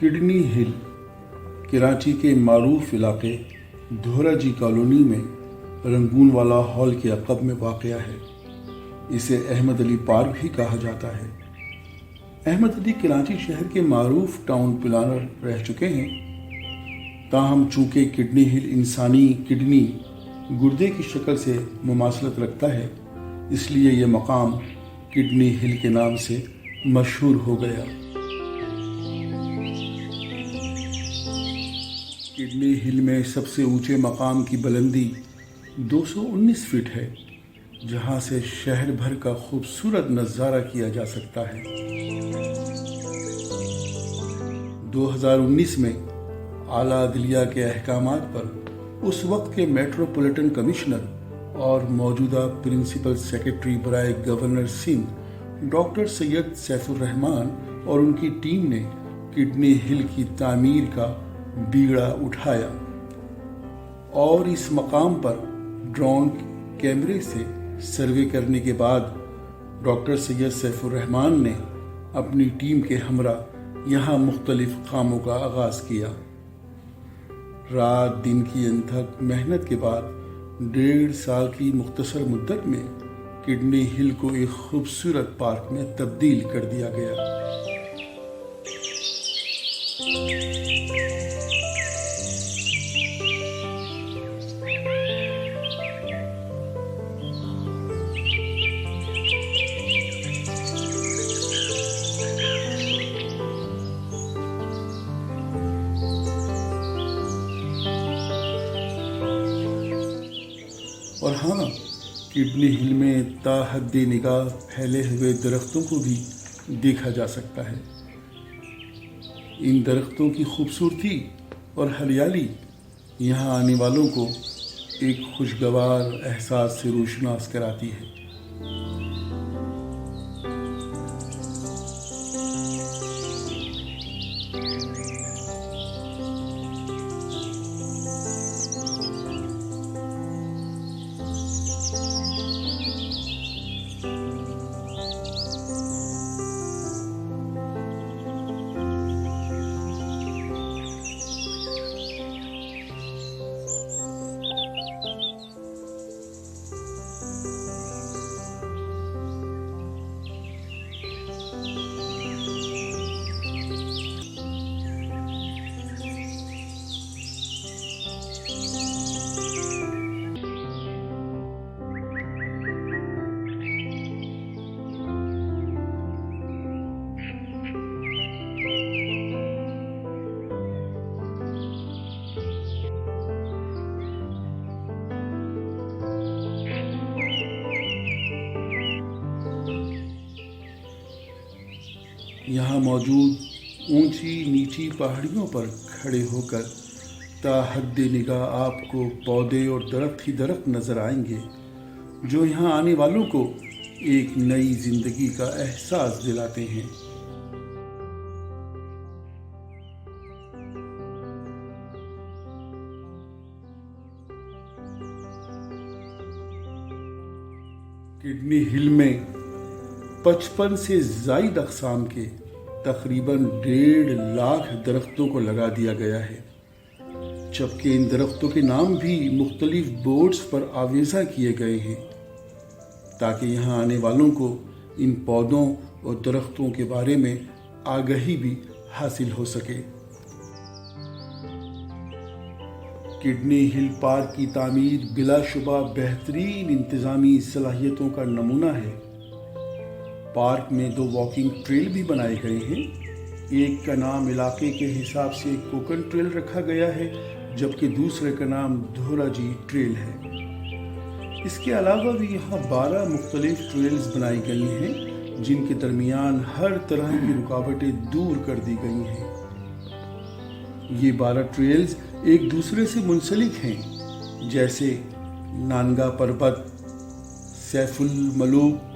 Kidney ہل کراچی کے معروف علاقے دھورا جی کالونی میں رنگون والا ہال کے عقب میں واقع ہے۔ اسے احمد علی پارک بھی کہا جاتا ہے۔ احمد علی کراچی شہر کے معروف ٹاؤن پلانر رہ چکے ہیں، تاہم چونکہ کڈنی ہل انسانی کڈنی گردے کی شکل سے مماثلت رکھتا ہے، اس لیے یہ مقام کڈنی ہل کے نام سے مشہور ہو گیا۔ کڈنی ہل میں سب سے اونچے مقام کی بلندی 219 فٹ ہے، جہاں سے شہر بھر کا خوبصورت نظارہ کیا جا سکتا ہے۔ 2019 میں اعلیٰ عدلیہ کے احکامات پر اس وقت کے میٹروپولیٹن کمشنر اور موجودہ پرنسپل سیکرٹری برائے گورنر سندھ ڈاکٹر سید سیف الرحمان اور ان کی ٹیم نے کڈنی ہل کی تعمیر کا بیڑا اٹھایا اور اس مقام پر ڈرون کیمرے سے سروے کرنے کے بعد ڈاکٹر سید سیف الرحمان نے اپنی ٹیم کے ہمراہ یہاں مختلف کاموں کا آغاز کیا۔ رات دن کی انتھک محنت کے بعد 1.5 سال کی مختصر مدت میں کڈنی ہل کو ایک خوبصورت پارک میں تبدیل کر دیا گیا۔ اور ہاں، کڈنی ہل میں تا حد نگاہ پھیلے ہوئے درختوں کو بھی دیکھا جا سکتا ہے۔ ان درختوں کی خوبصورتی اور ہریالی یہاں آنے والوں کو ایک خوشگوار احساس سے روشناس کراتی ہے۔ یہاں موجود اونچی نیچی پہاڑیوں پر کھڑے ہو کر تا حد نگاہ آپ کو پودے اور درخت ہی درخت نظر آئیں گے، جو یہاں آنے والوں کو ایک نئی زندگی کا احساس دلاتے ہیں۔ کڈنی ہل میں 55 سے زائد اقسام کے تقریباً 1.5 لاکھ درختوں کو لگا دیا گیا ہے، جبکہ ان درختوں کے نام بھی مختلف بورڈز پر آویزاں کیے گئے ہیں تاکہ یہاں آنے والوں کو ان پودوں اور درختوں کے بارے میں آگاہی بھی حاصل ہو سکے۔ کڈنی ہل پارک کی تعمیر بلا شبہ بہترین انتظامی صلاحیتوں کا نمونہ ہے۔ پارک میں 2 واکنگ ٹریل بھی بنائے گئے ہیں۔ ایک کا نام علاقے کے حساب سے کوکن ٹریل رکھا گیا ہے، جبکہ دوسرے کا نام دھورا جی ٹریل ہے۔ اس کے علاوہ بھی یہاں 12 مختلف ٹریلز بنائی گئی ہیں، جن کے درمیان ہر طرح کی رکاوٹیں دور کر دی گئی ہیں۔ یہ 12 ٹریلز ایک دوسرے سے منسلک ہیں، جیسے نانگا پربت، سیف الملوک،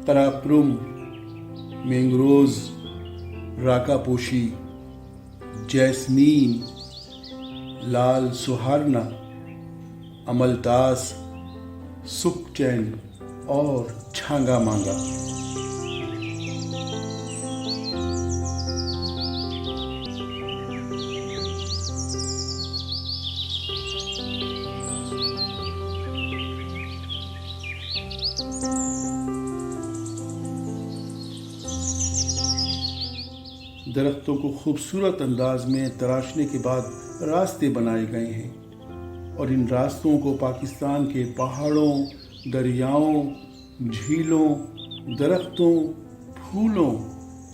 تراپرم، مینگروز، راکا پوشی، جیسمین، لال سہارنا، املتاس، سکھ چین اور چھانگا مانگا۔ درختوں کو خوبصورت انداز میں تراشنے کے بعد راستے بنائے گئے ہیں، اور ان راستوں کو پاکستان کے پہاڑوں، دریاؤں، جھیلوں، درختوں، پھولوں،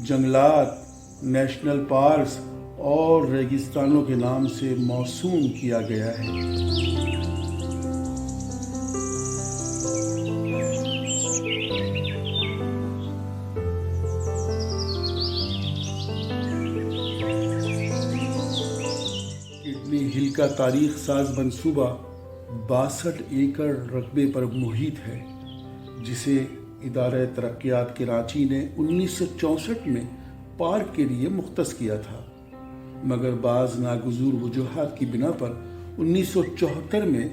جنگلات، نیشنل پارکس اور ریگستانوں کے نام سے موسوم کیا گیا ہے۔ کڈنی ہل کا تاریخ ساز منصوبہ 62 ایکڑ رقبے پر محیط ہے، جسے ادارہ ترقیات کراچی نے 1964 میں پارک کے لیے مختص کیا تھا، مگر بعض ناگزیر وجوہات کی بنا پر 1974 میں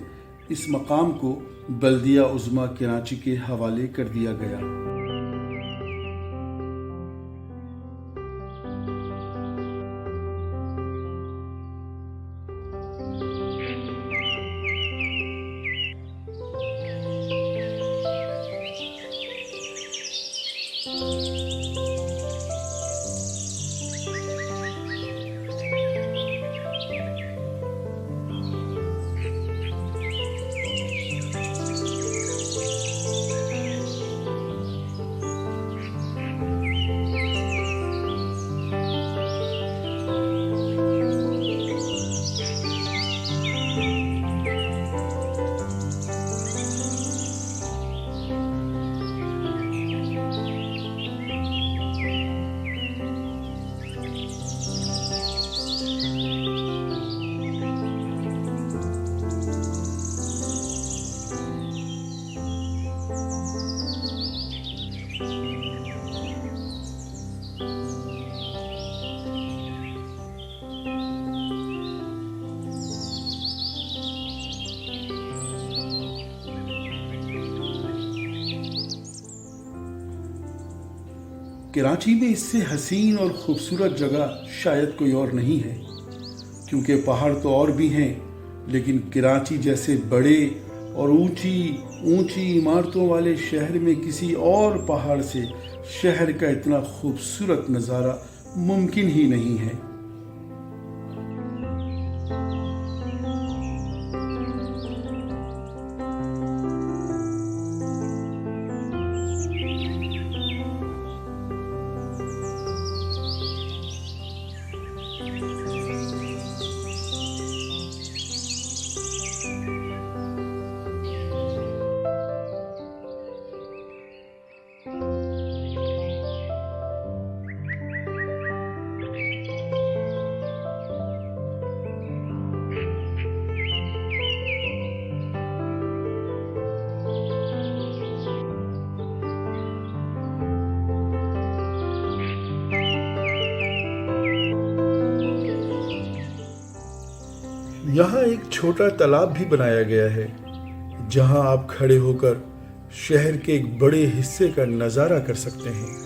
اس مقام کو بلدیہ عظمیٰ کراچی کے حوالے کر دیا گیا۔ کراچی میں اس سے حسین اور خوبصورت جگہ شاید کوئی اور نہیں ہے، کیونکہ پہاڑ تو اور بھی ہیں، لیکن کراچی جیسے بڑے اور اونچی عمارتوں والے شہر میں کسی اور پہاڑ سے شہر کا اتنا خوبصورت نظارہ ممکن ہی نہیں ہے۔ یہاں ایک چھوٹا تالاب بھی بنایا گیا ہے، جہاں آپ کھڑے ہو کر شہر کے ایک بڑے حصے کا نظارہ کر سکتے ہیں۔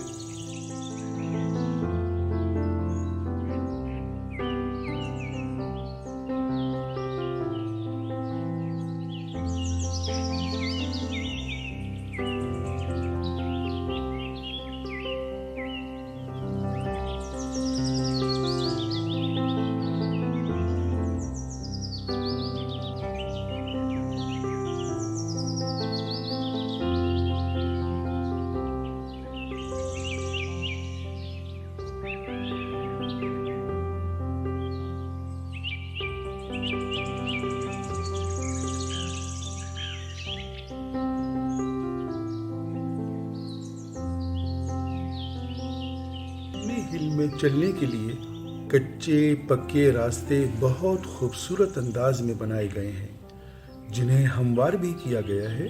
ہل میں چلنے کے لیے کچے پکے راستے بہت خوبصورت انداز میں بنائے گئے ہیں، جنہیں ہموار بھی کیا گیا ہے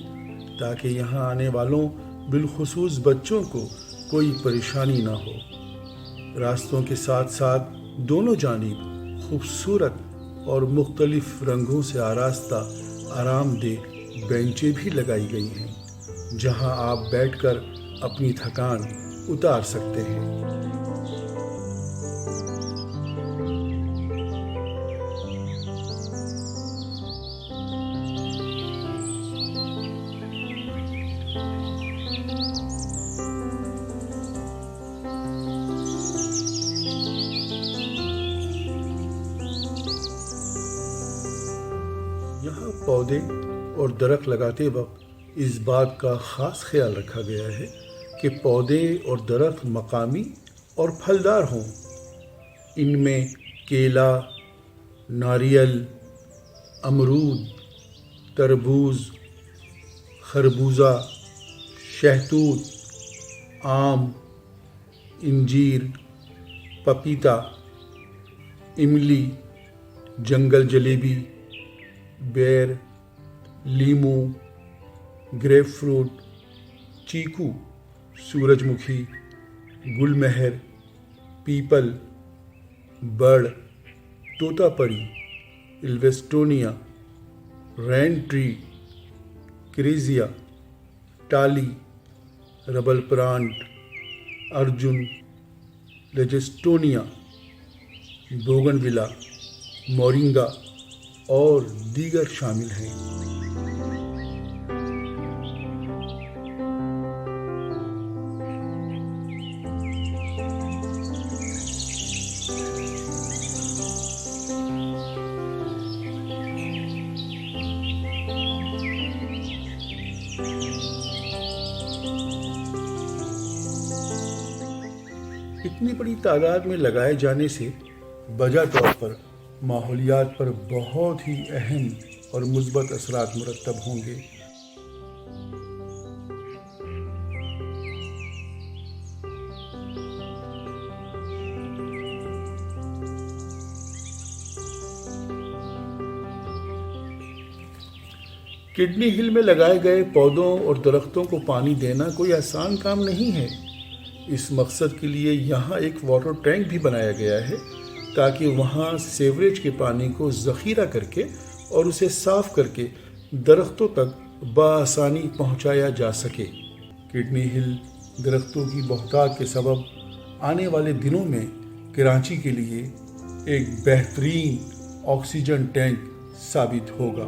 تاکہ یہاں آنے والوں بالخصوص بچوں کو کوئی پریشانی نہ ہو۔ راستوں کے ساتھ ساتھ دونوں جانب خوبصورت اور مختلف رنگوں سے آراستہ آرام دہ بینچیں بھی لگائی گئی ہیں، جہاں آپ بیٹھ کر اپنی تھکان اتار سکتے ہیں۔ پودے اور درخت لگاتے وقت اس بات کا خاص خیال رکھا گیا ہے کہ پودے اور درخت مقامی اور پھلدار ہوں۔ ان میں کیلا، ناریل، امرود، تربوز، خربوزہ، شہتوت، آم، انجیر، پپیتا، املی، جنگل جلیبی، بیر، لیمو، گریپ فروٹ، چیکو، سورج مکھی، گل مہر، پیپل، بڑ، طوطا پری، الویسٹونیا، رین ٹری، کریزیا، ٹالی، ربل پلانٹ، ارجن، لیجسٹونیا، بوگن ولا، مورنگا اور دیگر شامل ہیں۔ اتنی بڑی تعداد میں لگائے جانے سے بجا طور پر ماحولیات پر بہت ہی اہم اور مثبت اثرات مرتب ہوں گے۔ کڈنی ہل میں لگائے گئے پودوں اور درختوں کو پانی دینا کوئی آسان کام نہیں ہے۔ اس مقصد کے لیے یہاں ایک واٹر ٹینک بھی بنایا گیا ہے تاکہ وہاں سیوریج کے پانی کو ذخیرہ کر کے اور اسے صاف کر کے درختوں تک بآسانی پہنچایا جا سکے۔ کڈنی ہل درختوں کی بہتات کے سبب آنے والے دنوں میں کراچی کے لیے ایک بہترین آکسیجن ٹینک ثابت ہوگا۔